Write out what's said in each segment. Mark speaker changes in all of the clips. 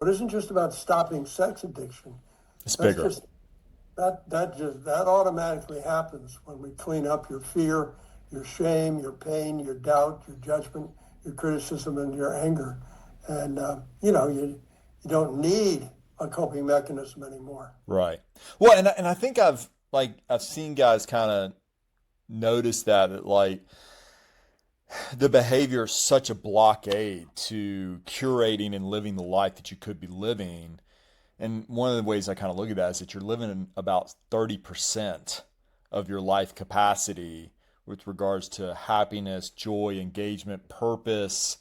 Speaker 1: But it isn't just about stopping sex addiction.
Speaker 2: It's
Speaker 1: That's
Speaker 2: bigger.
Speaker 1: just that automatically happens when we clean up your fear, your shame, your pain, your doubt, your judgment, your criticism, and your anger. And you don't need a coping mechanism anymore.
Speaker 2: Right. Well, and I think I've seen guys kind of notice that like the behavior is such a blockade to curating and living the life that you could be living. And one of the ways I kind of look at that is that you're living in about 30% of your life capacity with regards to happiness, joy, engagement, purpose,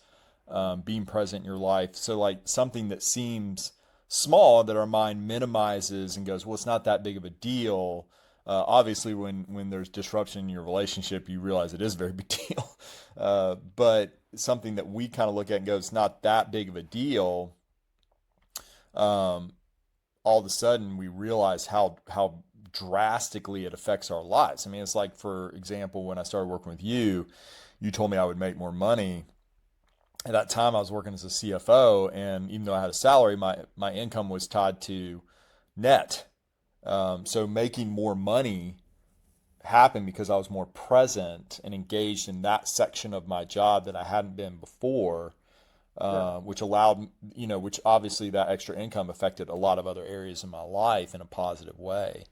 Speaker 2: being present in your life. So, like something that seems small that our mind minimizes and goes, well, it's not that big of a deal. Obviously, when there's disruption in your relationship, you realize it is a very big deal. But something that we kind of look at and go, it's not that big of a deal. Um, all of a sudden we realize how drastically it affects our lives. I mean, it's like, for example, when I started working with you, you told me I would make more money. At that time, I was working as a CFO, and even though I had a salary, my income was tied to net. So making more money happened because I was more present and engaged in that section of my job that I hadn't been before,
Speaker 1: Yeah.
Speaker 2: which allowed, which obviously that extra income affected a lot of other areas in my life in a positive way.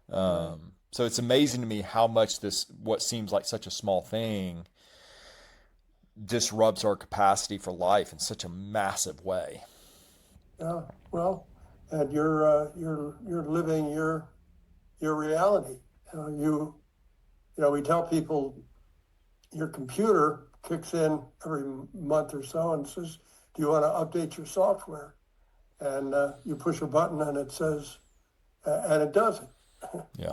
Speaker 1: Right.
Speaker 2: So it's amazing to me how much what seems like such a small thing, disrupts our capacity for life in such a massive way.
Speaker 1: Yeah. Well, and you're living your reality. You know, we tell people your computer kicks in every month or so and says, "Do you want to update your software?" And you push a button and it says, and it does it.
Speaker 2: Yeah.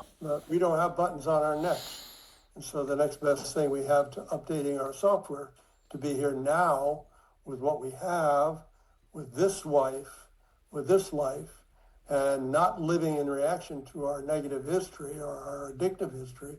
Speaker 1: We don't have buttons on our necks. And so the next best thing we have to updating our software to be here now with what we have, with this wife, with this life, and not living in reaction to our negative history or our addictive history,